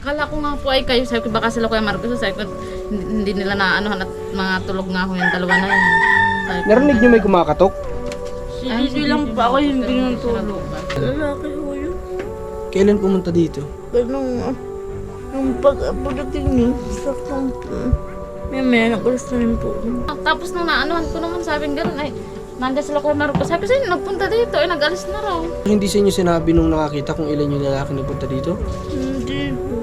Akala ko nga po ay kayo, sabi ko baka sila Kuya Marcos, sabi ko hindi nila na ano, mga tulog nga ako yung dalawa na yun. Narinig niyo may kumakatok? Hindi lang pa ako hindi ng tulog. Lalaki ko yun. Kailan pumunta dito? Nung pagdating niyo, saktong may nag-alas na rin po. Tapos nung naanuhan ko naman, sabi gano'n ay, nandiyan sila Kuya Marcos. Sabi ko sa'yo, nagpunta dito, ay nag-alis na raw. Hindi sa inyo sinabi nung nakakita kung ilan yung lalaki nagpunta dito? Hindi po.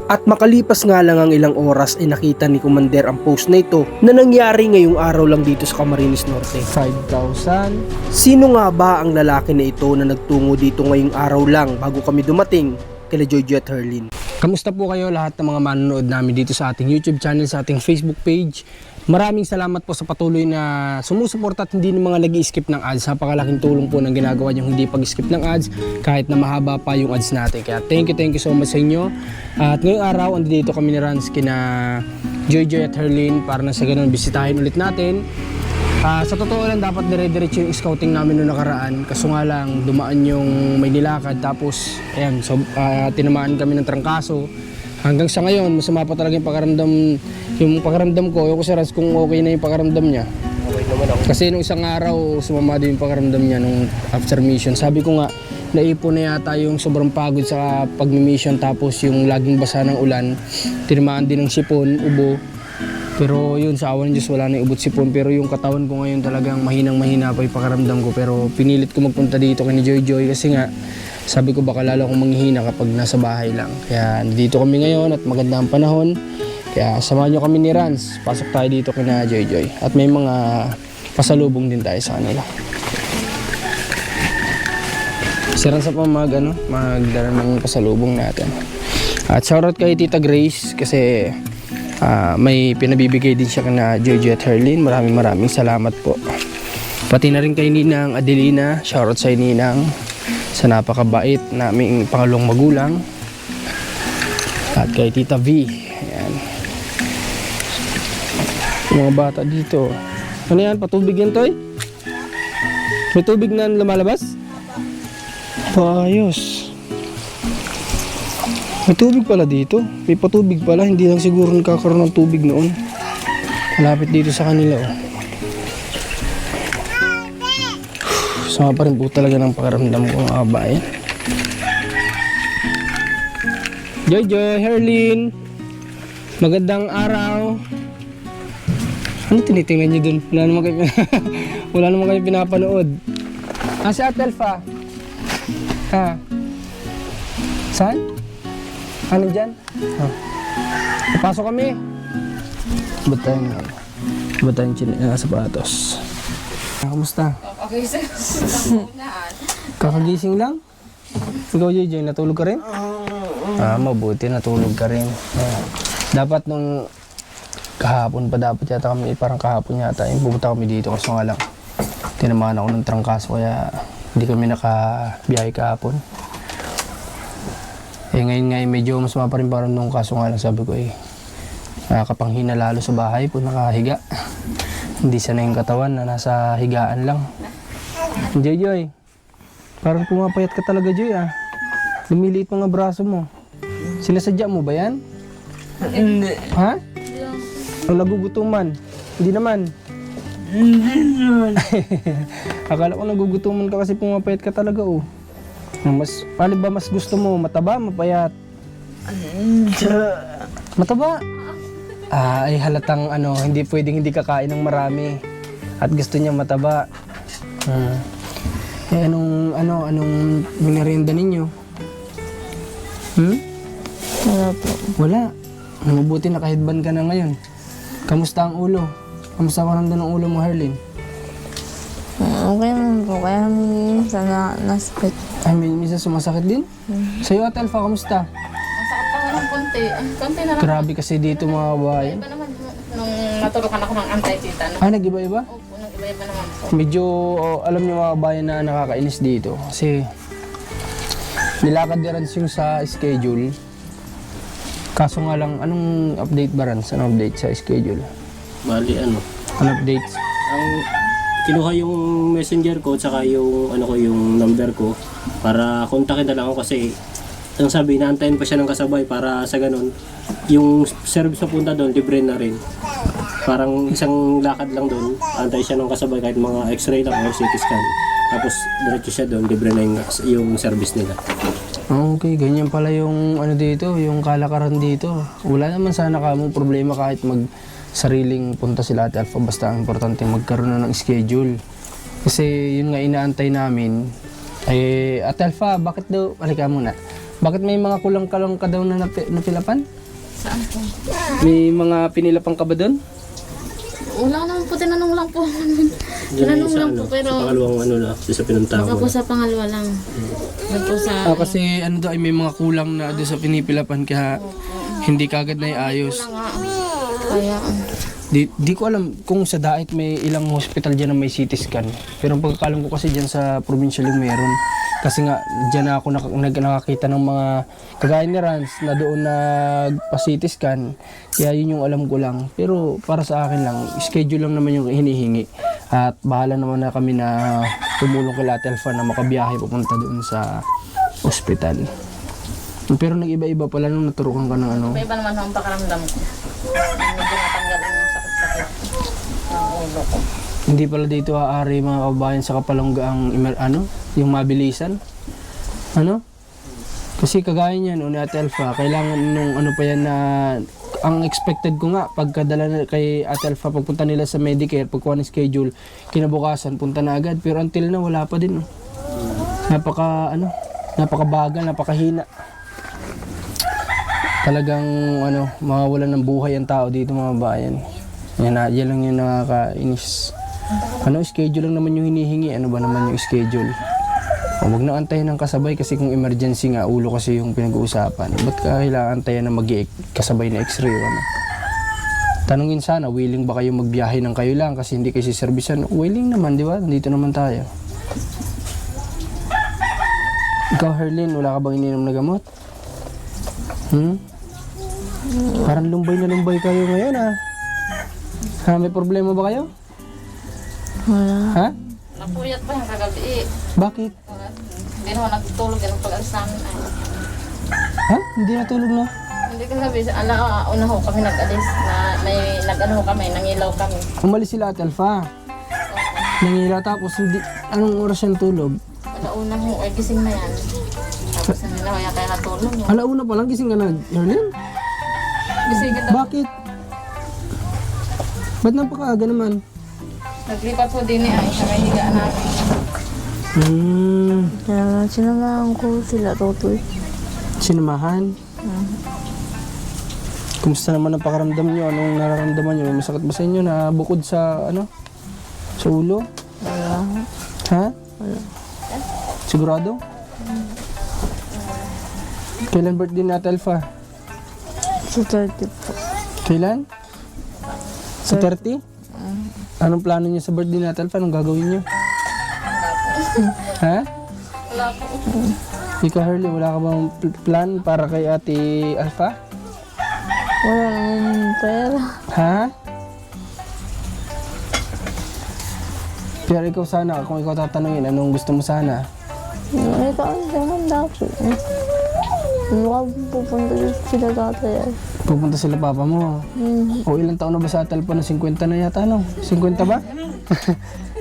At makalipas nga lang ang ilang oras ay nakita ni Commander ang post na ito na nangyari ngayong araw lang dito sa Camarines Norte. 5,000. Sino nga ba ang lalaki na ito na nagtungo dito ngayong araw lang bago kami dumating kila Jojo at Herlin? Kamusta po kayo lahat ng mga manonood namin dito sa ating YouTube channel, sa ating Facebook page? Maraming salamat po sa patuloy na sumusuporta at hindi ng mga nag-i-skip ng ads. Napakalaking tulong po ng ginagawa yung hindi pag-skip ng ads kahit na mahaba pa yung ads natin. Kaya thank you so much sa inyo. At ngayong araw, andito kami ni Rans kina Jojo at Herlin para na sa ganun bisitahin ulit natin. Sa totoo lang, dapat dire-diretso yung scouting namin noong nakaraan. Kaso nga lang, dumaan yung may nilakad. Tapos, ayan, so, tinamaan kami ng trangkaso. Hanggang sa ngayon, masama pa talaga yung pakaramdam ko. Yung ko si Rans kung okay na yung pakaramdam niya. Okay naman ako. Kasi nung isang araw, sumama din yung pakaramdam niya nung after mission. Sabi ko nga, naipon na yata yung sobrang pagod sa pag-mission. Tapos yung laging basa ng ulan, tinamaan din ng sipon, ubo. Pero yun, sa awan ng Diyos, wala na yung ubot sipon. Pero yung katawan ko ngayon talagang mahinang-mahina pa yung pakaramdam ko. Pero pinilit ko magpunta dito kay ni Joy kasi nga, sabi ko baka lalo akong manghihina kapag nasa bahay lang. Kaya dito kami ngayon at maganda ang panahon. Kaya samahan nyo kami ni Rans. Pasok tayo dito kay na Joy. At may mga pasalubong din tayo sa kanila. Si Rans pa magdala ng pasalubong natin. At shoutout kay Tita Grace kasi may pinabibigay din siya kana Jojo at Herlin. Maraming salamat po. Pati na rin kay Ninang Adelina. Shoutout sa Ninang sa napakabait naming pangalawang magulang. At kay Tita V. Ayan. Mga bata dito. Ano yan? Patubig yan, Toy? May tubig na lumalabas? Ayos. May tubig pala dito. May patubig pala. Hindi lang siguro nakakaroon ng tubig noon. Malapit dito sa kanila. Sama pa rin po talaga ng pakaramdam ko mga kabayan. Jojo, Herlin. Magandang araw. Ano tinitingnan niyo dun? Wala naman kayo pinapanood. Si Atelfa. Ha? Saan? Ano dyan? Pasok kami. Ba't tayong sapatos? Kamusta? Kakagising lang? Ikaw, JJ, natulog ka rin? Mabuti, natulog ka rin. Dapat nung kahapon pa dapat yata kami, parang kahapon yata, pumunta kami dito kasi nga lang tinamaan ako ng trangkaso kaya hindi kami nakabiyahe kahapon. Ngayon nga medyo mas pa rin parang nung kaso nga lang sabi ko nakakapanghina lalo sa bahay po nakahiga. Hindi sanay yung katawan na nasa higaan lang. Joy, parang pumapayat ka talaga, Joy Lumiliit mga braso mo. Sinasadya mo ba yan? Hindi. Ha? Ang nagugutuman? Hindi naman. Hindi naman. Akala ko nagugutuman ka kasi pumapayat ka talaga Paano ba mas gusto mo? Mataba, mapayat? Mataba? Ay halatang hindi pwedeng hindi kakain ng marami. At gusto niya mataba. Anong minerienda ninyo? Wala po. Wala. Mabuti naka-headband ka na ngayon. Kamusta ang ulo? Kamusta ang karamdam ng ulo mo, Herlin? Okay naman po. Kaya minsan nasakit. Ay, minsan sumasakit din? Sa'yo, Ate Alpha, kamusta? Masakit pa nga ng konti. Konti na lang. Grabe kasi dito mga babae. Iba naman nung naturukan ako ng anti-tita. Nag-iba-iba? Opo, nag-iba-iba naman po. Medyo, alam niyo mga babae na nakakainis dito. Kasi, nilakad ni Rans yung sa schedule. Kaso nga lang, anong update ba Rans? Anong update sa schedule? Bali Anong update? ang kinuha yung messenger ko tsaka yung yung number ko para kontakin na lang ako kasi ang sabi, inaantayin pa siya ng kasabay para sa ganun. Yung service papunta doon, libre na rin. Parang isang lakad lang doon, antay siya ng kasabay kahit mga x-ray lang or CT scan. Tapos diretso siya doon, libre na yung service nila. Okay, ganyan pala yung ano dito, yung kalakaran dito. Wala naman sana kamong problema kahit sariling punta sila Ate Alpha, basta ang importante magkaroon na ng schedule. Kasi yun nga inaantay namin. Ate Alpha, bakit daw, halika muna. Bakit may mga kulang-kalang ka daw na napilapan? Saan po? May mga pinilapang ka ba doon? Wala naman po, tinanong lang po. Diyan Tinanong sa, lang po, pero sa pangalawang ano lang, sa pinuntahan baka ko. po sa pangalawa lang. Doon po sa... Kasi ano daw, ay may mga kulang na doon sa pinipilapan kaya hindi kagad na iayos. Wala nga. Kaya... Di ko alam kung sa Dait may ilang hospital dyan na may CT scan. Pero ang pagkakalam ko kasi dyan sa provincial yung meron. Kasi nga dyan ako nakakita ng mga kagaya ni Rans na doon nagpa-CT scan. Kaya yun yung alam ko lang. Pero para sa akin lang, schedule lang naman yung hinihingi. At bahala naman na kami na tumulong kay Ate Alpha na makabiyahe papunta doon sa hospital. Pero nag-iba-iba pala nung naturukan ka ng ano. Iba naman ang pakaramdam ko. Medyo natanggal ang sakit-sakit ng ulo ko. Hindi pala dito aari mga kabayan sa Kapalongga ang yung mabilisan. Ano? Kasi kagaya niyan, ni Ate Alpha, kailangan nung ano pa yan na ang expected ko nga pagkadala na kay Ate Alpha pagpunta nila sa Medicare, pagkuha ng schedule, kinabukasan punta na agad, pero until na wala pa din. Napakabagal, napakahina. Talagang mawawalan ng buhay ang tao dito mga bayan. Yan lang yung nakakainis. Schedule lang naman yung hinihingi. Ano ba naman yung schedule? Huwag na antayin ng kasabay kasi kung emergency nga, ulo kasi yung pinag-uusapan. Ba't kailangan antayin na kasabay na x-ray? Tanungin sana, willing ba kayo magbiyahe ng kayo lang kasi hindi kayo siservisan? Willing naman, di ba? Nandito naman tayo. Ikaw, Herlin, wala ka bang ininom na gamot? Parang lumbay na lumbay kayo ngayon may problema ba kayo? Wala. Ha? Napuyat pa yung kagabi. Bakit? Hindi naman nagtulog yung pag-alis namin. Ha? Hindi natulog na? Hindi kagabi, una ho kami nag-alis. Nangilaw kami. Umalis sila Ate Alpha. Nangila tapos anong oras yung tulog? Alauna ho, gising na yan. Tapos na nila kaya kaya natulog. Alauna pa lang gising ka na, Herlin? Gising ka Bakit? Ba't napakaaga naman? Naglipat po din ay sa may higaan namin. Kaya sinamahan ko sila, Totoy. Sinamahan? Kumusta naman ang pakaramdam nyo? Anong nararamdaman nyo? May masakit ba sa inyo na bukod sa sa ulo? Wala. Ha? Wala. Sigurado? Kailan birthday ni Ate Alpha? Sa 30 po. Kailan? Sa 30? Anong plano niyo sa birthday ni Ate Alpha? Anong gagawin niyo? Ha? Wala po. Ikaw, Herly, wala ka bang plan para kay Ate Alpha? Wala naman pera. Ha? Pero ikaw sana, kung ikaw tatanungin, anong gusto mo sana? May kaon naman dapat. Baka pupunta sila tatay. Pupunta sila papa mo. O ilang taon na ba sa Ate Alpha? Na 50 na yata, 50 ba?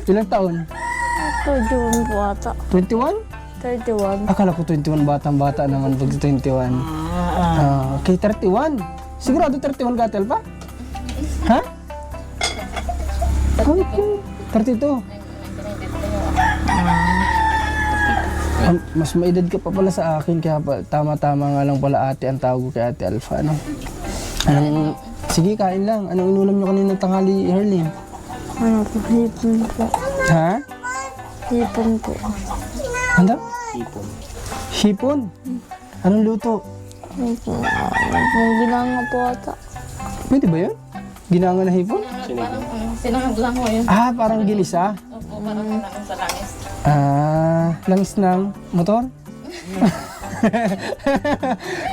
Ilang taon? 21 po ata. 21? 31. Akala ko 21, batang-bata naman pag 21. Okay, 31. Sigurado 31 ka, Ate Alpha? Ha? Okay, 32. Mas maedad ka pa pala sa akin, kaya tama-tama nga lang pala ate ang tawag ko kay Ate Alpha, sige, kain lang. Anong inulam nyo kanina tanghali, Herlin? Hipon po. Ha? Hipon po. Ano? Ipon. Hipon? Anong luto? Hipon. May ginanga po ata. Pwede ba yun? Ginanga na hipon? Parang sinangag lang ho yun. Parang ginisa? Opo, parang sinangag sa langis. Langis ng motor?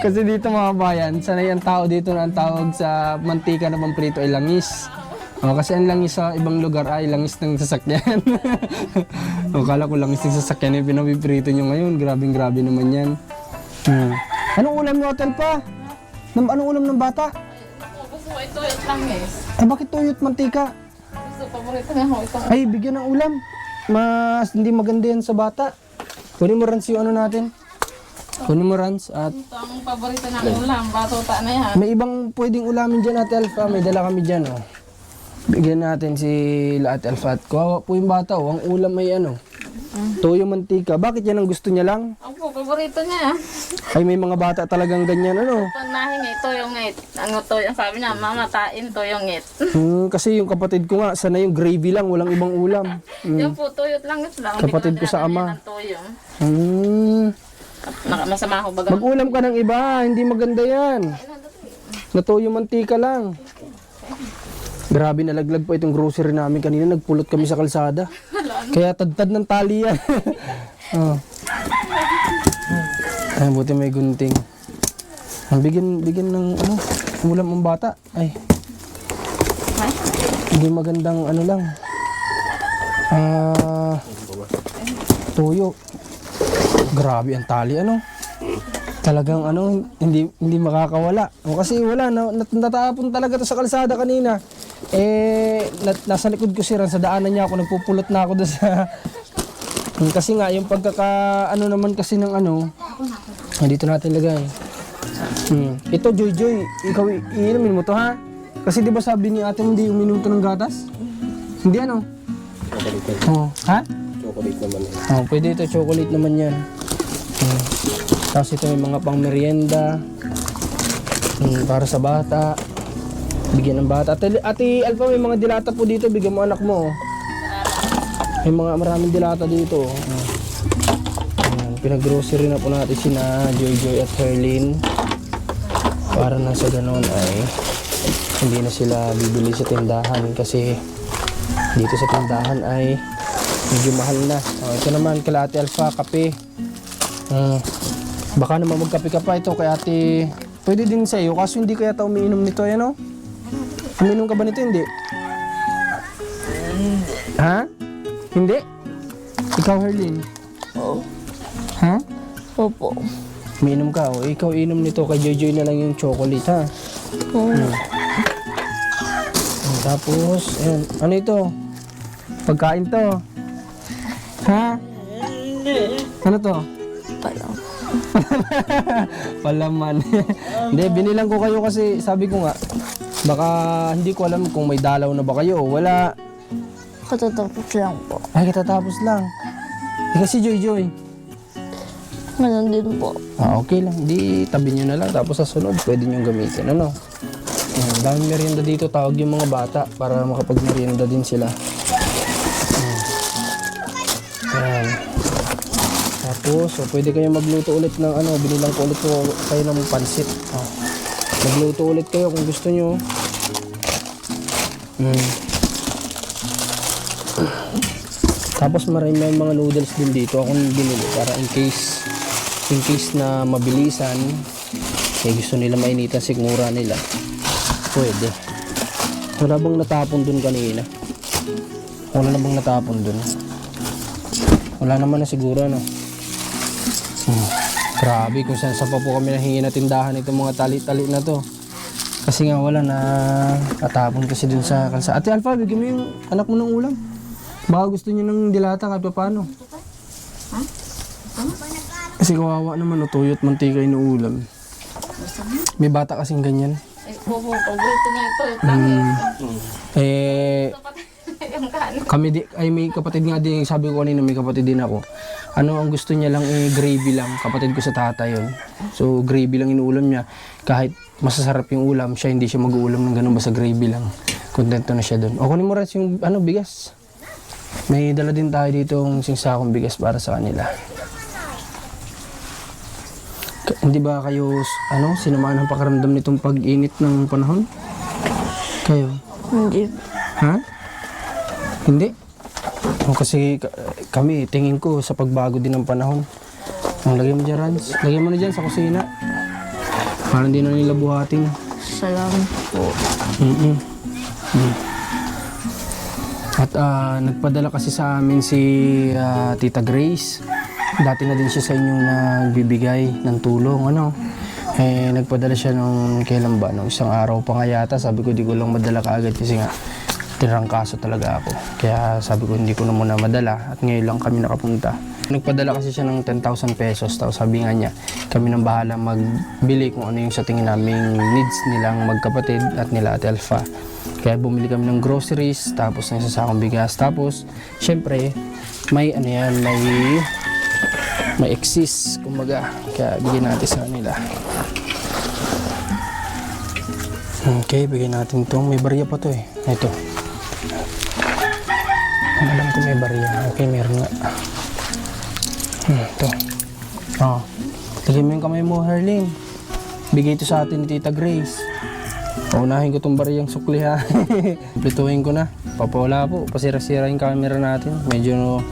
Kasi dito mga bayan, sanay ang tao dito na ang tawag sa mantika na pamprito ay langis. Kasi ang langis sa ibang lugar ay langis ng sasakyan. Kala ko langis ng sasakyan yung pinapiprito nyo ngayon. Grabe naman yan. Anong ulam mo, Ate Alpha? Anong ulam ng bata? Gusto ko ito, ito lang eh. Ay, bakit tuyot mantika? Gusto, paborito niya ako ito. Ay, bigyan ng ulam. Mas hindi maganda yan sa bata. Kunin mo Rans yung ano natin. Kunin mo Rans at Ito ang paborito ng ulam, batuta na yan. may ibang pwedeng ulamin dyan, Ate Alpha. May dala kami dyan, oh. Bigyan natin si Ate Alpha. At kawawa po yung bata, oh. Ang ulam ay ano, toyo mantika. Bakit yan ang gusto niya lang? Opo, paborito niya. Ay, may mga bata talagang ganyan, ano. Pag nahingi, toyong ngit. Ano toyo? Sabi niya, mama, tain toyong ngit. Kasi yung kapatid ko nga, sana yung gravy lang, walang ibang ulam. Yung po, toyo't lang ngit lang. Kapatid ko sa ama. Toyo. Masama ako baga. Mag-ulam ka ng iba, hindi maganda yan. Natuyo mantika lang. Grabe, nalaglag pa itong grocery namin kanina. Nagpulot kami sa kalsada. Kaya tad-tad ng tali yan. Oh. Ay, buti may gunting. Bigyan ng ano, ulam ang bata. Ay. Hindi magandang ano lang. Tuyo. Grabe ang tali, ano. Talagang ano, hindi makakawala. O, kasi wala, natapon talaga to sa kalsada kanina. Nasa likod ko si Ran, sa daanan niya ako, nagpupulot na ako doon sa... kasi nga, yung ano naman kasi ng ano, dito natin lagay. Ito, Joy, ikaw iinumin mo to, ha? Kasi di ba sabi ni ate mo, hindi uminom to ng gatas? Hindi, ano? Chocolate. Oh, ha? Chocolate naman eh. Oh, pwede ito, chocolate naman yan. Tapos ito may mga pang merienda. Para sa bata. Bigyan ng bata. Ate Alpha, may mga dilata po dito. Bigyan mo anak mo. May maraming dilata dito. Pinag-grocery na po natin sina Joy at Herlin. Para na sa ganon ay hindi na sila bibili sa tindahan. Kasi dito sa tindahan ay medyo mahal na. Ito naman kala Ate Alpha, kape. Baka naman magkape ka pa ito kay ate. Pwede din sa iyo, kaso hindi kaya umiinom nito, ano? Umiinom ka ba nito? Hindi. Ha? Hindi? Ikaw, Herlin? Oo. Ha? Opo. Umiinom ka, o. Ikaw inom nito, kay Joy na lang yung chocolate, ha? Tapos, ayan. Ano ito? Pagkain to. Ha? Ano to? Palaman. Hindi, binilang ko kayo kasi sabi ko nga, baka hindi ko alam kung may dalaw na ba kayo o wala. Katatapos lang po. Ay, katatapos lang. Kasi Joy. Ngayon din po. Okay lang. Di, tabi nyo na lang. Tapos sa sunod, pwede nyo gamitin. Ano? Daming merienda dito. Tawag yung mga bata para makapag-merienda din sila. Ayan. Tapos, pwede kayo magluto ulit ng ano, binilang ko ulit kayo ng pansit. Magluto ulit kayo kung gusto nyo. Tapos may mga noodles din dito akong binili para in case na mabilisan, gusto nila mainitan sigmura nila. Pwede. Wala bang natapon dun kanina? Wala na bang natapon dun? Wala naman na siguro, no? Grabe kung saan pa po kami nahingi na tindahan itong mga tali-tali na to. Kasi nga wala na natapon kasi dun sa kalsada. Ate Alpha, bigyan mo yung anak mo ng ulam. Baka gusto niyo ng dilata kahit paano. Kasi kawawa naman, tuyot mantika yung ulam. May bata kasing ganyan. Opo, paborito niya ito. Ito lang May kapatid nga din, sabi ko kanina may kapatid din ako. Ano ang gusto niya lang gravy lang, kapatid ko sa tata yun. So gravy lang inuulam niya. Kahit masasarap yung ulam, hindi siya mag-uulam ng ganun, basta gravy lang. Kontento na siya doon. O kunin mo rin yung bigas. May dala din tayo dito ng singsakong bigas para sa kanila. Hindi ba kayo sinamaan ng pakaramdam nitong pag-init ng panahon? Kayo? Hindi. Ha? Hindi? Kasi kami, tingin ko sa pagbago din ng panahon. Lagay mo dyan, Rans. Lagay mo na dyan sa kusina. Parang hindi na nila buhating. Salamat po. At nagpadala kasi sa amin si Tita Grace. Dati na din siya sa inyong nagbibigay ng tulong. Nagpadala siya nung kailan ba? Nung isang araw pa nga yata. Sabi ko di ko lang madala kaagad kasi nga tinrangkaso talaga ako. Kaya sabi ko hindi ko na muna madala at ngayon lang kami nakapunta. Nagpadala kasi siya ng 10,000 pesos. Tapos sabi nga niya, kami nang bahala magbili kung ano yung sa tingin naming needs nilang magkapatid at nila at Elfa. Kaya bumili kami ng groceries, tapos ng isang sakong bigas. Tapos, syempre, may ano yan, may excess, kumbaga. Kaya bigyan natin sa kanila. Okay, bigyan natin itong, may barya pa to eh. Ito. Alam ko may barya. Okay, meron nga. Ito. Oh. Lagyan mo yung kamay mo, Herlin. Bigay ito sa atin ni Tita Grace. Paunahin ko itong bariyang sukli ha. Plituhin ko na. Papawala po. Pasira-sira yung camera natin. Medyo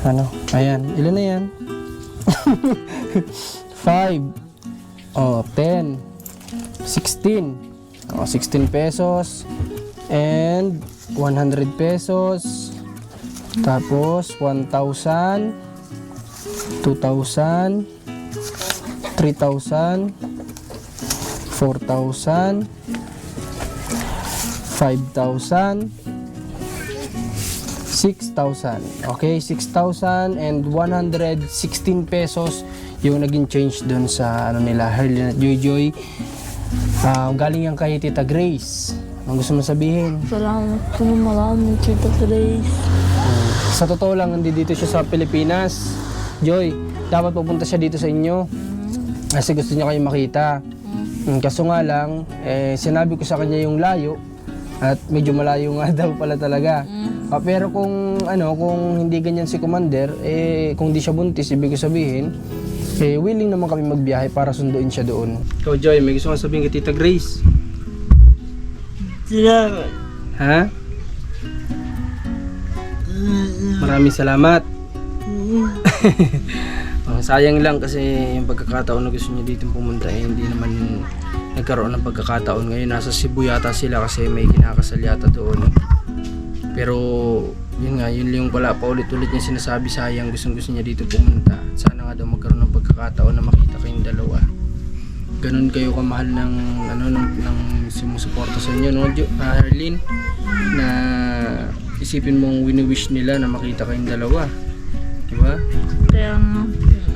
ano. Ayan. Ilan na yan? 5. Oh, 10. 16. Oh, 16 pesos. And 100 pesos. Tapos 1,000. 2,000. 3,000. 4,000. 5,000. 6,000. Okay, 6,000 and 116 pesos yung naging change doon sa ano nila, Herlin at Joy. Galing yan kay Tita Grace. Ang gusto mo sabihin? Salamat po marami, Tita Grace. Sa totoo lang, nandito siya sa Pilipinas. Joy, dapat pupunta siya dito sa inyo. Kasi gusto niya kayo makita. Kaso nga lang, sinabi ko sa kanya yung layo. At medyo malayo nga daw pala talaga. Pero kung hindi ganyan si Commander, kung di siya buntis, ibig sabihin, willing naman kami magbiyahe para sunduin siya doon. Ikaw, Joy, may gusto kang sabihin kay Tita Grace? Salamat. Ha? Maraming salamat. Sayang lang kasi yung pagkakataon na gusto niya dito pumunta hindi naman nagkaroon ng pagkakataon. Ngayon nasa Cebu yata sila kasi may kinakasal yata doon. Pero yun nga, yun yung pala paulit-ulit niya sinasabi, sayang gusto niya dito pumunta. Sana nga daw magkaroon ng pagkakataon na makita kayong dalawa. Ganun kayo kamahal ng ng sumusuporta sa inyo, no, Herlin? Na isipin mong wini-wish nila na makita kayong dalawa. Diba? Kaya nga.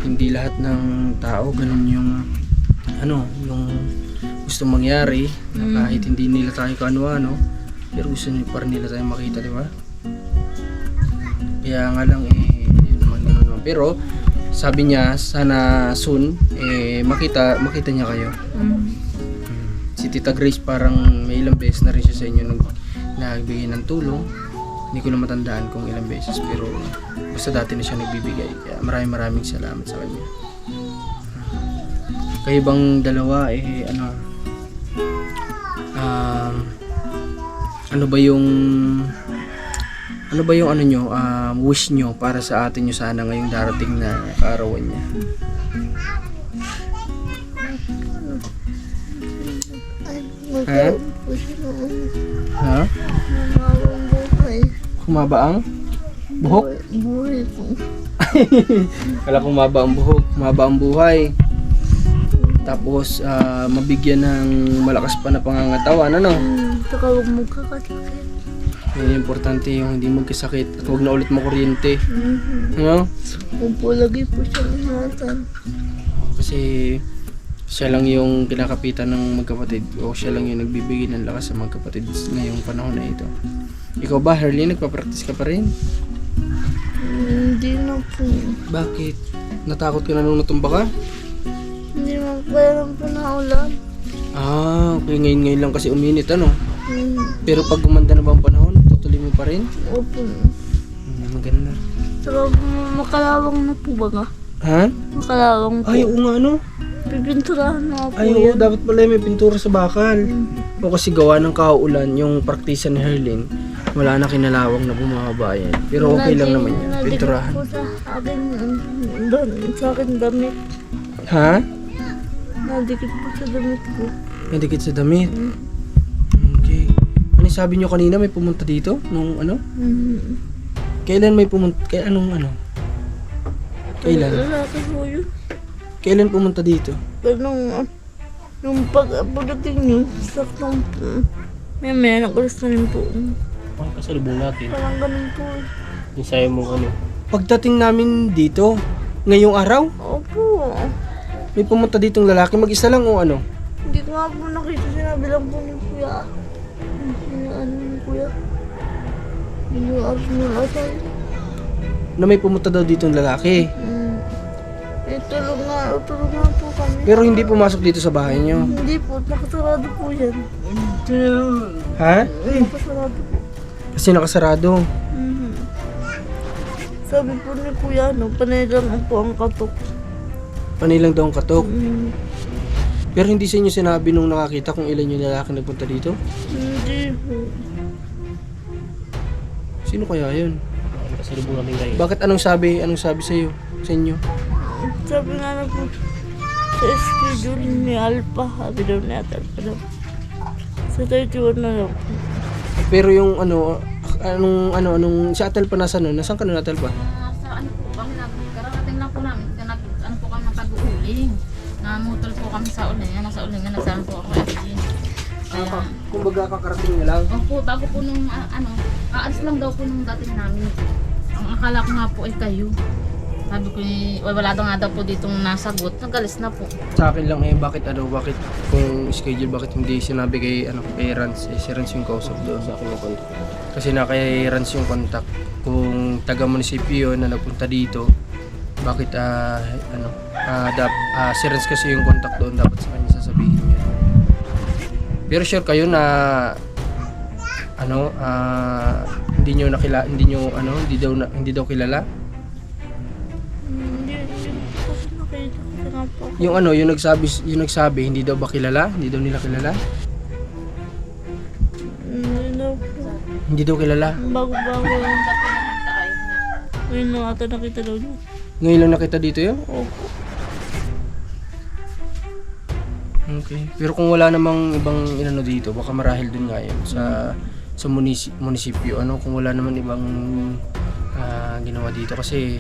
Hindi lahat ng tao ganun yung yung gusto mangyari na kahit hindi nila tayo kaano-ano, pero gusto pa rin nila tayo makita, di ba? Kaya nga lang yun naman ganun naman. Pero sabi niya sana soon makita niya kayo. Si Tita Grace parang may ilang beses na rin siya sa inyo nagbigay ng tulong. Hindi ko na matandaan kung ilang beses, pero basta dati na siya nagbibigay. Kaya maraming salamat sa kanya. Kayo bang dalawa ano ba yung wish nyo para sa atin nyo sana ngayong darating na kaarawan niya? Ha? Ha? Kumaba ang buhok? Buhay po. Kala kumaba ang buhok, kumaba ang buhay. Tapos mabigyan ng malakas pa na pangangatawan, ano? Saka huwag magkakasakit. Yung importante yung hindi magkasakit at huwag na ulit makuryente. Ano? Huwag po lagi po siya ingatan. Kasi siya lang yung kinakapitan ng magkapatid o siya lang yung nagbibigay ng lakas sa magkapatid ngayong panahon na ito. Ikaw ba, Herlin, nagpa-practice ka pa rin? Hindi na po. Bakit? Natakot ka na nung natumba ka? Hindi na po lang po na ulan. Okay. Ngayon lang kasi uminit, ano? Pero pag gumanda na ba ang panahon, tutuloy mo pa rin? Opo. Maganda. Saka makalawang na po ba ka? Ha? Makalawang po. Ay, oo nga, ano? Pipinturahan na po Ay, oo, yan. dapat pala may pintura sa bakal. O kasi gawa ng kaulan, yung praktisa ni Herlin, wala na kinalawang na bumaba yan. Pero okay lang naman yan, pinturahan. Nadikit po sa akin, sa akin damit. Ha? Nadikit po sa damit ko. Nadikit sa damit? Okay. Ano sabi nyo kanina, may pumunta dito? Nung ano? Kailan may pumunta? Anong ano? Kailan? Lalaki po yun. Kailan pumunta dito? Ganun, Yung pagdating niyo, saktong may nag-alas na rin po. Ang kasalubong natin. Parang ganun po. Yung sayo mong ano. Pagdating namin dito, ngayong araw, Opo. may pumunta ditong lalaki, mag-isa lang o ano? Hindi ko nga po nakita, sinabi lang po ni Kuya. Ano ni Kuya? Yung Arsenal asal. Na may pumunta daw ditong lalaki. Tulog nga po kami. Pero hindi pumasok dito sa bahay niyo. Hindi po, nakasarado po yan. Ha? Nakasarado po. Kasi nakasarado. Mhm. Sabi po ni Kuya, panay lang po ang katok. Panilang daw ang katok. Mm, Pero hindi sa inyo sinabi nung nakakita kung ilan yung lalaki nagpunta dito? Hindi po. Sino kaya yun? Ang kasalubong natin kayo. Bakit anong sabi sa iyo? Sa inyo? Sabi nga na po, sa schedule ni Alpha, sabi daw ni Ate Alpha daw. Sa 31 na daw. Pero yung anong si Atel pa nasa nun? Nasaan ka nun, Atel pa? Sa ano po kami, kararating lang po namin, ano po kami ng pag-uuling. Namutol po kami sa ulingan, nasa ulingan, nagsahan po ako SG. Kaya, Kumbaga kakarating na lang. opo, bago po nung, aalis lang daw po nung dating namin. Ang akala ko nga po ay kayo. Sabi ko, wala daw nga daw po ditong nasagot, nagalis na po. Sa akin lang bakit kung schedule, bakit hindi sinabi kay Rans, si Rans yung kausap doon. Sa akin yung contact. Kasi na kay Rans yung contact. Kung taga-munisipyo na nagpunta dito, bakit si Rans kasi yung contact doon, dapat sa kanya sasabihin yun. Pero sure kayo na hindi daw kilala? Hindi kasi nakita ko nga po. Yung nagsabi hindi daw ba kilala? Hindi daw nila kilala? Hindi daw po. Hindi daw kilala. Bago-bago lang. Ngayon na ata nakita daw niya. Ngayon lang nakita dito yun? Opo. Okay. Pero kung wala namang ibang dito, baka marahil dun nga yun sa munisipyo. Kung wala naman ibang ginawa dito kasi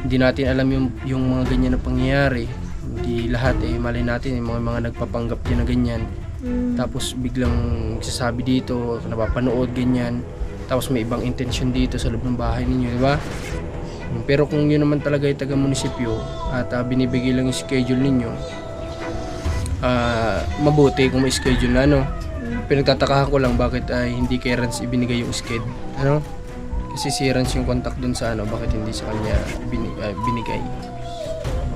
hindi natin alam yung mga ganyan na pangyayari. Hindi lahat malay natin yung mga nagpapanggap din na ganyan. Tapos biglang sasabi dito, napapanood ganyan. Tapos may ibang intention dito sa loob ng bahay ninyo, di ba? Pero kung yun naman talaga ay taga-munisipyo at binibigay lang yung schedule ninyo, mabuti kung may schedule na Pinagtatakahan ko lang bakit hindi kay Rans ibinigay yung schedule. Kasi si Rans yung contact dun sa bakit hindi sa kanya binigay.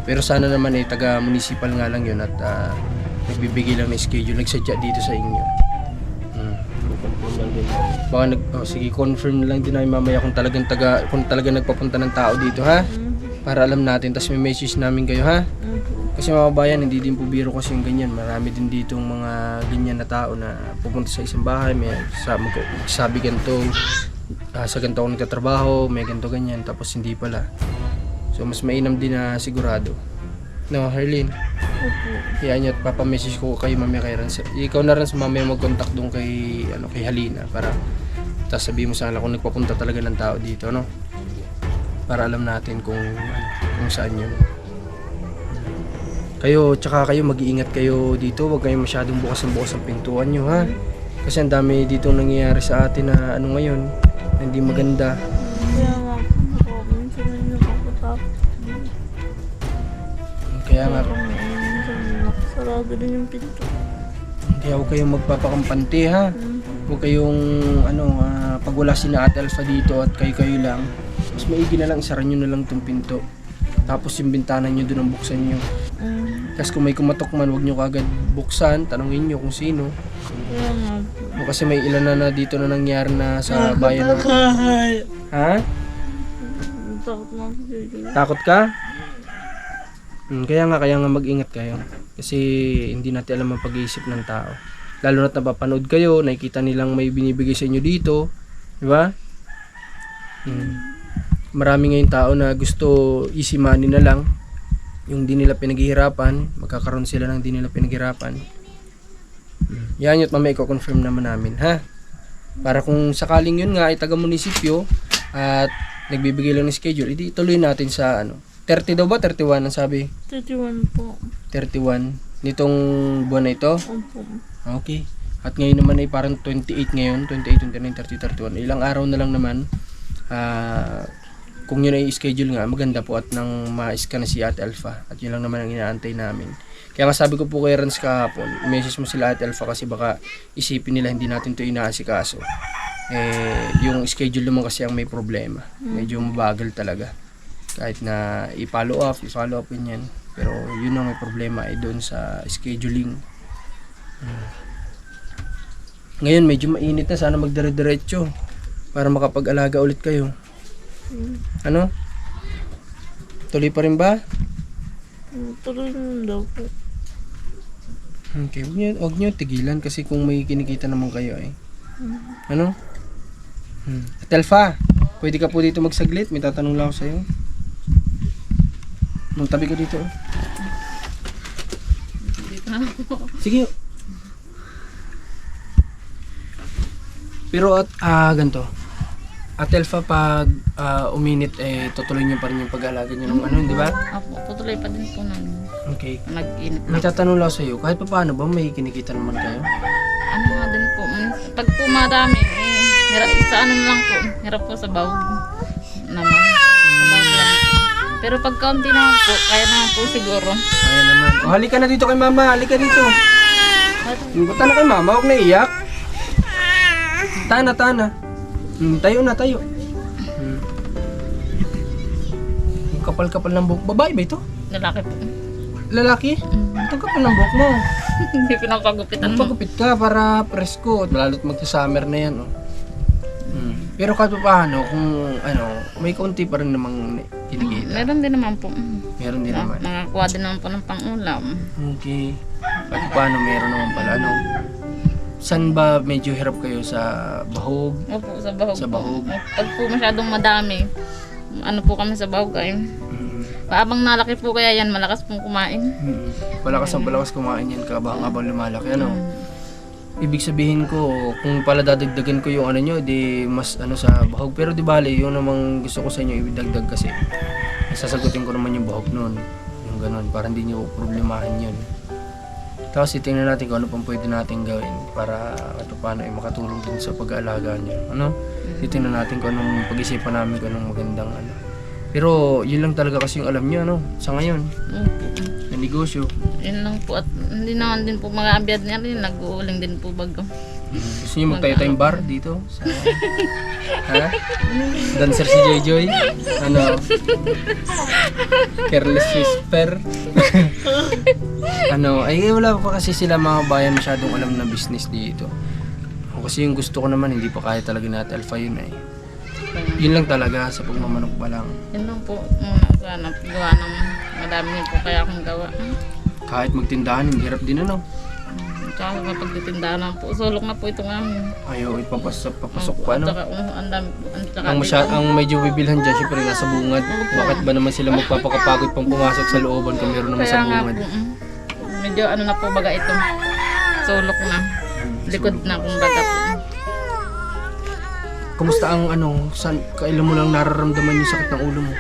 Pero sana naman taga-municipal nga lang yun at nagbibigay lang ng schedule, nagsadya dito sa inyo. Confirm lang din. Baka sige, confirm na lang din namin mamaya kung talagang nagpapunta ng tao dito, ha? Para alam natin, tapos may message namin kayo, ha? Kasi mga kabayan, hindi din po biro kasi yung ganyan. Marami din ditong mga ganyan na tao na pupunta sa isang bahay, may sabi ganito, sa ganito ako nagtatrabaho, may ganito ganyan, tapos hindi pala. So mas mainam din na sigurado. No, Herlin? Yan yun, papamessage ko kayo mamaya kay Rans. Ikaw na Rans, mamaya mag-contact doon kay Halina para sabihin mo sa kanila kung nagpapunta talaga ng tao dito, no? Para alam natin kung saan yun. Tsaka kayo mag-iingat kayo dito, huwag kayong masyadong bukas ang pintuan nyo, ha? Kasi ang dami dito nangyayari sa atin na ngayon, na hindi maganda. Kaya nga po, minsan na nakakatakot. Kaya nga, Minsan nakasarado din yung pinto. kaya huwag kayong magpapakampante, ha? Huwag kayong pag wala si na Ate Alpha dito at kayo lang, mas maigi na lang, isara nyo na lang itong pinto. Tapos yung bintana nyo doon ang buksan nyo. Kasi kung may kumatok man, huwag nyo kagad buksan, tanongin nyo kung sino. Kaya nga po. Kasi may ilan na dito na nangyari na sa bayan na. Ha? Takot nga po dito. Takot ka? Kaya nga mag-ingat kayo. Kasi hindi natin alam ang pag-iisip ng tao. Lalo na't napapanood kayo, nakikita nilang may binibigay sa inyo dito. Di ba? Marami ngayong tao na gusto easy money na lang. Yung di nila pinaghihirapan, magkakaroon sila ng di nila pinaghihirapan. Yan yun, mamaya i-confirm naman namin, ha? Para kung sakaling yun nga ay taga-munisipyo at nagbibigay lang ng schedule, ituloy natin sa 30 daw ba? 31 ang sabi? 31 po. 31. Nitong buwan na ito? Opo. Okay. At ngayon naman ay parang 28 ngayon, 28, 29, 30, 31. Ilang araw na lang naman. Kung yun ay schedule nga, maganda po at nang ma-scan na si Ate Alpha. At yun lang naman ang inaantay namin. Kaya nga sabi ko po kay Rans kahapon, message mo sila Ate Alpha kasi baka isipin nila hindi natin ito inaasikaso. Yung schedule naman kasi ang may problema. Medyo mabagal talaga. Kahit na i-follow up yan. Pero yun ang may problema ay doon sa scheduling. Ngayon medyo mainit na, sana magdire-diretso para makapag-alaga ulit kayo. Ano? Tuloy pa rin ba? Tuloy na daw po. Okay, huwag nyo tigilan kasi kung may kinikita naman kayo eh. Ano? Ate Alpha, pwede ka po dito magsaglit? May tatanong lang ako sa'yo. Tabi ka dito. Dito na po. Sige. Pero at ganito. Ate Alpha, pag uminit tutuloy niyo pa rin yung pag-aalaga niyo ng ano, di ba? Opo, tutuloy pa din po namin. Okay. Nag-init May na. tatanong lang sa'yo, kahit pa paano ba may kinikita naman kayo? Ano nga din po, pag po marami, sa ano lang po, hirap po sa bawag naman. Sa bawag lang po. Pero pag kaunti naman po, kaya naman po siguro. Ayan naman. O, halika na dito kay mama, halika dito. Punta na kay mama, huwag na iyak. Tana. Tayo na, tayo. Ang kapal-kapal ng buhok. Babae ba ito? Lalaki po. Lalaki? Ang kapal ng buhok mo. Hindi pinapagupitan mo. Magpagupit ka para presko. Lalo't magsa-summer na yan. Oh. Pero kahit pa paano, kung may kaunti pa rin namang kinikita. Meron din naman po. Meron din naman. Nakakuha din naman po ng pang-ulam. Okay. Kahit pa paano, meron naman pala. Saan ba medyo hirap kayo sa bahog? Opo, sa bahog. Sa bahog. Po. Pag po masyadong madami, ano po kami sa bahog ay, paabang nalaki po kaya yan, malakas pong kumain. Palakas kumain yan habang lumalaki. Ibig sabihin ko, kung pala dadagdagan ko yung ano nyo, di mas sa bahog. Pero di bale, yung namang gusto ko sa inyo idagdag kasi sasagutin ko naman yung bahog nun. Yung ganun, para hindi nyo problemahin yun. Tapos itingnan natin kung ano pang pwede natin gawin para paano ay makatulong din sa pag-aalaga nyo. Titingnan natin kung anong pag-isipan namin, kung anong magandang Pero yun lang talaga kasi yung alam nyo, sa ngayon, na negosyo. Yun lang po at hindi naman din po mga abiyad niya rin, nag-uuling din po bago. Gusto nyo magtayo-tayong bar dito? Ha? Dancer si Joy? Careless whisper? Wala pa kasi sila mga bayan masyadong alam na business dito. Kasi yung gusto ko naman, hindi pa kaya talaga na Alpha yun Yun lang talaga sa pagmamanok pa lang. Yun lang po muna sana gawa ng madami niyo po kaya akong gawa. Kahit magtindahan, hindi hirap din Tsaka kapag titindahan na po, sulok na po ito ngamin. Ayaw, papasok pa Tsaka ang dami, Ang medyo bibilhan dyan, syempre nasa bungad. Bakit ba naman sila magpapakapagod pang pumasok sa looban kung meron naman sa kaya nga bungad? po, medyo na po baga ito. Sulok na. Likod na kung baga po. Kumusta ang kailan mo lang nararamdaman yung sakit ng ulo mo?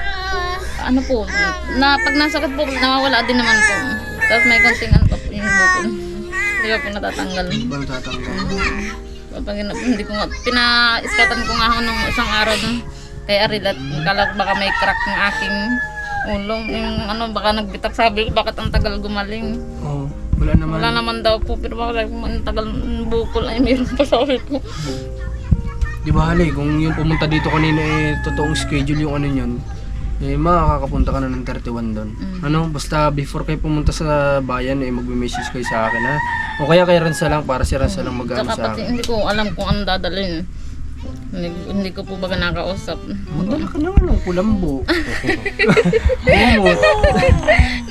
Ano po, pag nasakit po, nawawala din naman po. Tapos may konting pa po yung bukol. Hindi pa po natatanggal. Ba natatanggal? Pag hindi ko nga, pina-iskatan ko nga ako nung isang araw dun kay Aril at kala ko baka may crack ng aking ulo. Yung baka nagbitak, sabi ko bakit ang tagal gumaling. Oo, wala naman. Wala naman daw po, pero baka ang tagal ng bukol ay meron pa sabi ko. Di ba kung yung pumunta dito kanina totoong schedule yung yun, makakapunta ka na ng 31 doon. Basta before kayo pumunta sa bayan, magme-message kayo sa akin o kaya kay Ransa lang para si Ransa lang mag-ano sa akin. Hindi ko alam kung anong dadalhin. Hindi ko po baga nakausap. Magdala ka naman ng kulambo. Bumot.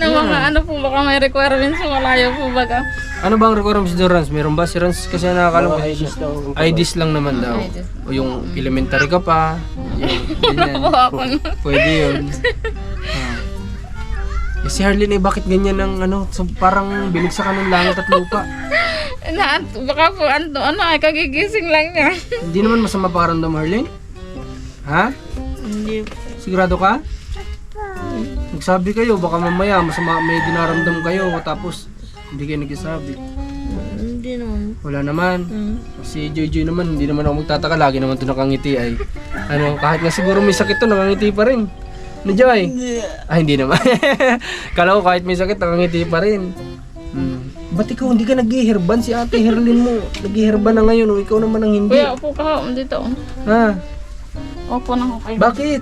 Na mga po baka may requirements sa malayo po baga. Ano bang requirements doon, Rans? Meron ba? Si Rans kasi nakakalam IDs lang naman daw. O yung elementary ka pa. Ganyan. Pwede yun. Si Harleen bakit ganyan ng parang binigsakan ng langit at lupa? Baka po ay kagigising lang niya. Hindi naman masama pakiramdam, Harleen? Ha? Hindi po. Sigurado ka? Magsabi kayo, baka mamaya may dinaramdam kayo tapos Hindi kayo nagsasabi. Hindi naman. Wala naman. Si Joy naman, hindi naman ako magtataka. Lagi naman ito nakangiti ay. Ano, kahit nga siguro may sakit to, nakangiti pa rin. Ni Joy? Hindi naman. Kala ko kahit may sakit, nakangiti pa rin. Ba't ikaw hindi ka nag-iherban? Si Ate Herlin mo, nag-iherban na ngayon. O ikaw naman ang hindi. Kuya, upo ka dito. Ha? Opo na ako kayo. Bakit?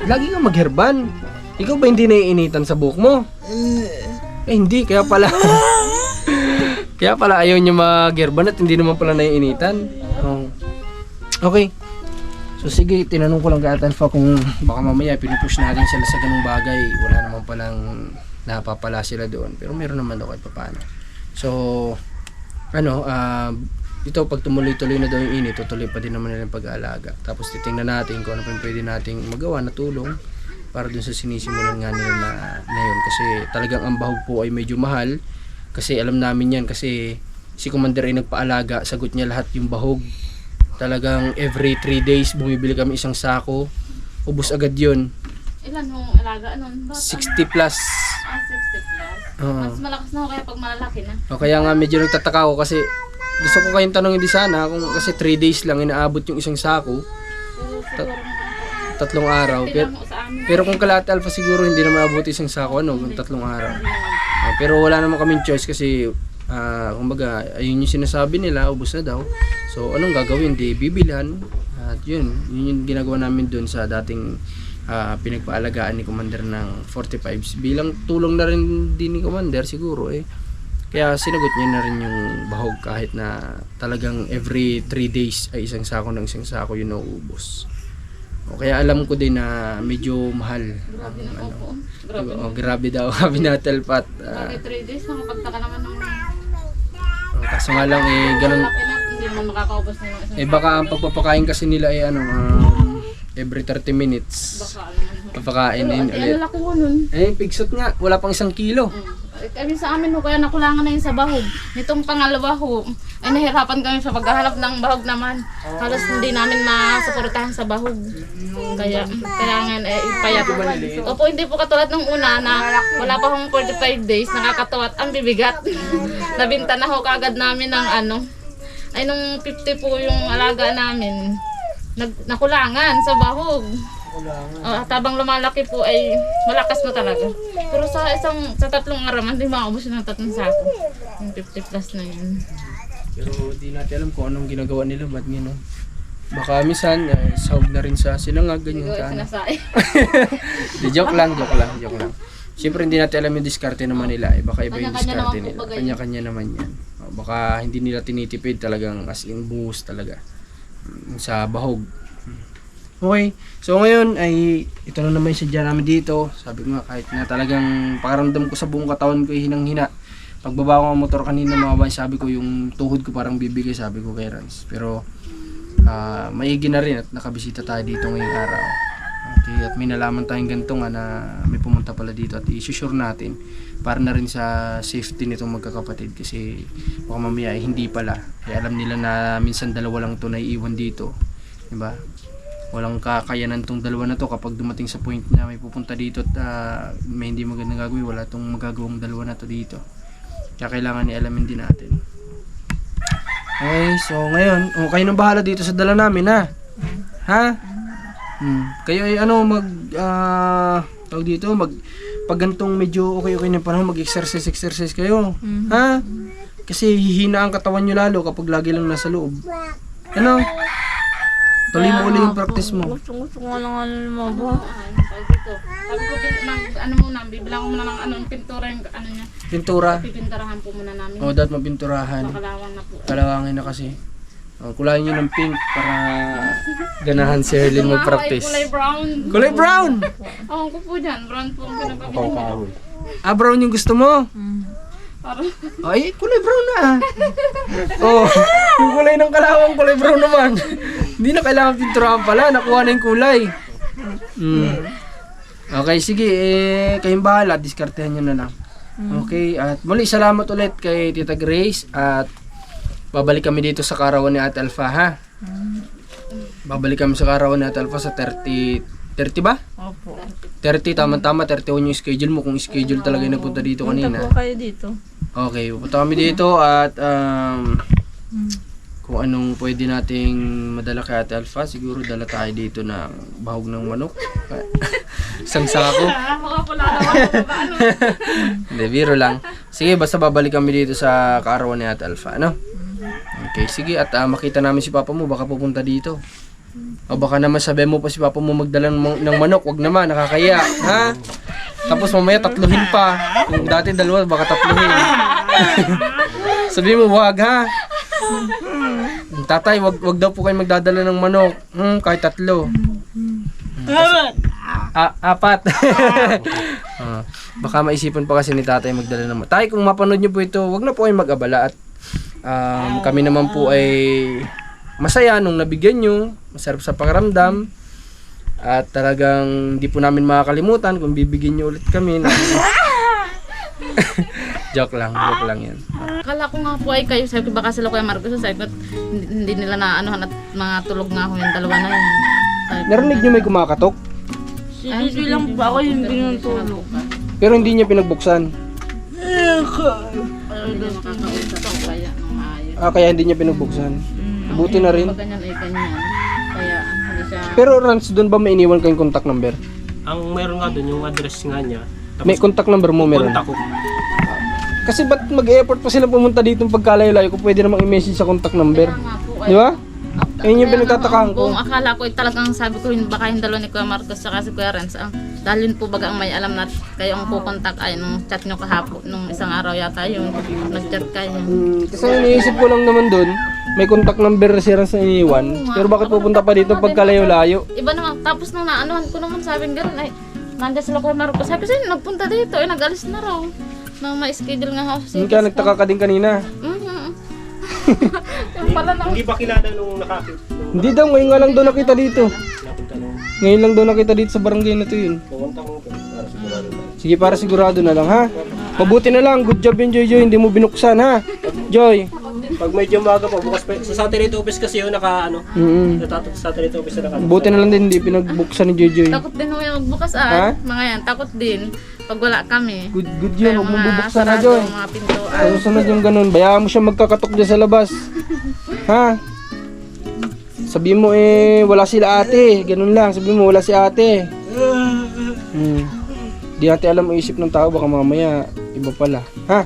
Lagi ka magherban. Ikaw ba hindi naiinitan sa buhok mo? Hindi, kaya pala. Kaya pala ayaw niya magherban at hindi naman pala naiinitan. Oh. Okay. So sige, tinanong ko lang kay Ate Alpha kung baka mamaya pinupush natin sila sa ganung bagay. Wala naman palang napapala sila doon. Pero meron naman daw kahit paano. So, ito pag tumuloy-tuloy na daw yung init, tutuloy pa din naman nila yung pag-aalaga. Tapos titingnan natin kung ano pa yung pwede nating magawa na tulong para dun sa sinisimulan nga nila na yun. Kasi talagang ang bahog po ay medyo mahal. Kasi alam namin yan kasi si Commander ay nagpaalaga, sagot niya lahat yung bahog. Talagang every 3 days bumibili kami isang sako. Ubus agad yun. Ilan yung alaga nun? 60 plus. 60 plus. Oo. Mas malakas na ako kaya pag malalaki na. O kaya nga medyo nagtataka ako kasi gusto ko kayong tanongin di sana kung kasi 3 days lang inaabot yung isang sako. Siguro naman po. 3 araw. Pero, Tingnan mo sa amin. pero kung kalahati alpha siguro hindi na maabot isang sako, kung 3 araw. Pero wala naman kaming choice kasi kumbaga ayun yung sinasabi nila, ubos na daw. So anong gagawin? Di bibilhan. At yun yung ginagawa namin dun sa dating pinagpaalagaan ni Commander ng 45s. Bilang tulong na rin din ni Commander siguro eh. Kaya sinagot niya na rin yung bahog kahit na talagang every 3 days ay isang sako yun nauubos. O kaya alam ko din na medyo mahal. Grabe na po. Grabe na. Grabe daw kami na telpat. Bakit 3 days? Nakapagtaka naman ng Kaso nga lang ganun. malaki na. Hindi naman makakaubos na yung isang Baka ang pagpapakain kasi nila ay every 30 minutes. baka naman. Papakain Pero din ang ulit. laki ko nun. Pigsot nga, wala pang 1 kilo. Kami sa amin ho, kaya nakulangan na yun sa bahog. Nitong pangalawa ho, ay nahirapan kami sa paghahanap ng bahog naman. Halos hindi namin masuportahan sa bahog. Kaya kailangan ipayat. Opo, hindi po katulad ng una na wala pa hong 45 days, nakakatawa at ang bibigat. Nabinta na ho kagad namin ng ay nung 50 po yung alaga namin, nakulangan sa bahog. Tabang lumalaki po ay malakas na talaga. Pero sa 3 araw, hindi makaubos ng 3 sako. Yung 50 plus na yun. Pero di natin alam kung anong ginagawa nila, ba't gano'n. Baka minsan, sahog na rin sa sinangag, ganyan ka. Sinasay. Di, joke lang. Siyempre hindi natin alam yung diskarte naman nila. Baka iba yung Kanya-kanya diskarte naman po nila. ba ganyan? Kanya-kanya naman yan. Baka hindi nila tinitipid talagang as in buhos talaga. Sa bahog. Okay, so ngayon ay ito na naman yung sadya namin dito. Sabi ko nga kahit na talagang pakaramdam ko sa buong katawan ko ay hinang-hina. Pagbaba ko ng motor kanina mga bayan, sabi ko yung tuhod ko parang bibigay, sabi ko kay Rans. Pero maigi na rin at nakabisita tayo dito ngayong araw. Okay, at may nalaman tayong ganito nga na may pumunta pala dito at i-sure natin para na rin sa safety nitong magkakapatid kasi baka mamaya ay hindi pala. Kaya alam nila na minsan dalawa lang ito na iiwan dito. Diba? Walang kakayanan tong dalawa na to kapag dumating sa point na may pupunta dito at may hindi magandang gagawin, wala tong magagawang dalawa na to dito. Kaya kailangan i-alamin din natin. Okay, so ngayon, kayo nang bahala dito sa dala namin ha. Ha? Kayo ay tawag dito, pag gantong medyo okay na panahon, mag-exercise kayo. Ha? Kasi hihina ang katawan nyo lalo kapag lagi lang nasa loob. Ano? Tuloy mo ulit yung practice mo. Gusto ko nga lang lumaba. Sabi ko, bibilang ko muna ng pintura yung niya. Pintura. Pipinturahan po muna namin. Dapat mapinturahan. Makalawang na po. Kalawangin na kasi. Kulayan nyo ng pink para ganahan si Herlin mag-practice. Kulay brown. Kulay brown! Oo ko po dyan. Brown po ang pinapagin. Brown yung gusto mo? Parang Ay, kulay brown na. Yung kulay ng kalawang, kulay brown naman. Hindi na kailangan pinturahan pala, nakuha na yung kulay. Okay, sige, kayong bahala, diskartehan nyo na lang. Okay, at muli salamat ulit kay Tita Grace at babalik kami dito sa karawan ni Ate Alpha ha. Babalik kami sa karawan ni Ate Alpha sa 30 ba? Opo. 30, tama-tama, 31 yung schedule mo. Kung schedule talaga yung napunta dito Punta kanina. po kayo dito. Okay, pupunta kami dito at kung anong pwede nating madala kay Ate Alpha, siguro dala tayo dito ng bahog ng manok. Isang sako. Hindi, biro lang. Sige, basta babalik kami dito sa kaarawan ni Ate Alpha, ano? Okay, sige. At makita namin si Papa mo, baka pupunta dito. O baka naman sabi mo pa si Papa mo magdala ng manok. Wag naman, nakakaya. Ha? Tapos mamaya tatluhin pa. Kung dati dalawa, baka tatluhin. Sabi mo, wag ha? Tatay, wag daw po kayo magdadala ng manok. Kahit 3. Apat. Baka maisipan pa kasi ni tatay magdala ng manok. Tay, kung mapanood niyo po ito, wag na po kayo mag-abala. At kami naman po ay masaya nung nabigyan nyo. Masarap sa pakiramdam. At talagang hindi po namin makakalimutan kung bibigyan nyo ulit kami. Joke lang yan. Akala ko nga po ay kayo, sabi ko baka sila Kuya Marcos, sabi ko hindi nila na ano, at mga tulog nga ako yung dalawa na yun. Sabi ko, Narinig nyo may kumakatok? Si Didi lang po ako yung binutulog. Pero hindi niya pinagbuksan. hindi makakausap kaya nung ayos. Kaya hindi niya pinagbuksan. Buti na rin. Pag ganyan ay ganyan. Kaya hindi siya... Pero Rans, doon ba may iniwan kayong contact number? Ang meron nga doon, yung address nga niya. May contact number mo meron? Contact ko. Kasi ba't mag-effort pa sila pumunta dito ng pagkalayo-layo kung pwede namang i-message sa contact number? Kaya nga po, Di ba? Ayun yung pinagtatakahan ko. Kung akala ko talagang sabi ko baka yung dalawa ni Kuya Marcos saka si Kuya Renz, dahil yun po baga ang may alam na kayo ang kukontak ay nung chat nyo kahapon, nung isang araw yata yun, nag-chat kayo. Kasi ang iniisip ko lang naman doon, may contact number si Rans na iniwan. Pero bakit pupunta pa dito pagkalayo-layo? Iba naman, tapos nung naanuhan ko naman sabing gano'n ay, nandiyan sila Kuya Marcos, sabi ko sa'yo, nagpunta dito, ay nag-alis na raw. Na may schedule nga house. Hindi ka nagtaka ka din kanina. Yung pala na. Hindi ba kilala nung nakakit? Hindi daw, ngayon nga lang daw nakita dito. Napunta nung Ngayon lang daw nakita dito sa barangay na to yun. pumunta ko para sigurado na. Sige, para sigurado na lang ha. Mabuti na lang, good job yun Joy, hindi mo binuksan ha. Joy. Pag medyo umaga pa, bukas pa. Sa satellite office kasi yun naka ano. Sa satellite office na naka. Buti na lang din, hindi pinagbuksan ni Joy. Takot din mo yung magbukas Ha? Mga yan, takot din. Pag wala kami. Good yun, huwag mong bubuksan na sarado, Joy. mga pintuan. Sa susunod yung ganun, bayaan mo siya magkakatok dyan sa labas. Ha? Sabi mo wala sila ate. Ganun lang, sabi mo wala si ate. Di natin alam ang isip ng tao, baka mamaya iba pala. Ha?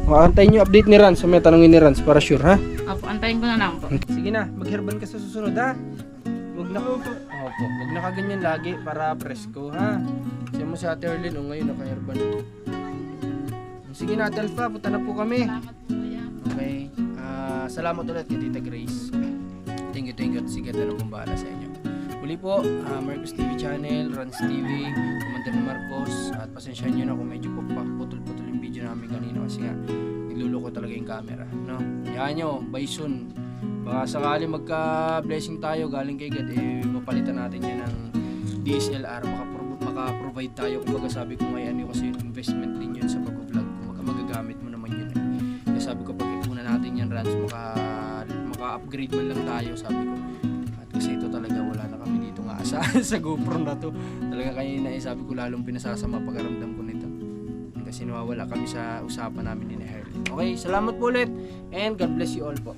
Antayin nyo update ni Rans, may tanongin ni Rans para sure ha? Opo, antayin ko na lang po. Sige na, magherban ka sa susunod ha? Huwag na, huwag na kaganyan lagi para presko ha? Siya mo si Ate Erlyn, ngayon naka-herban. Sige na Ate Alpha, punta na po kami. Salamat po kuya. Okay, salamat ulit kay Tita Grace. Thank you. Sige na lang bahala sa inyo. Muli po, Marcos TV Channel, Rans TV, Commander Marcos, at pasensyahan nyo na kung medyo putol-putol yung video namin kanina kasi nga nagluloko talaga yung camera, no? Yan nyo, by soon, baka sakali magka-blessing tayo galing kay God, mapalitan natin yan ng DSLR, maka-provide tayo. Kumbaga sabi ko ngayon kasi yung investment din yun sa pag-vlog, kumbaga magagamit mo naman yun Kaya sabi ko pag ipunan natin yan Rans, maka-upgrade man lang tayo, sabi ko. Kasi ito talaga wala na kami dito nga sa GoPro na to. Talaga kanina sabi ko lalong pinasasama pagkaramdam ko nito. Kasi nawawala kami sa usapan namin ni Herlyn. Okay, salamat po ulit and God bless you all po.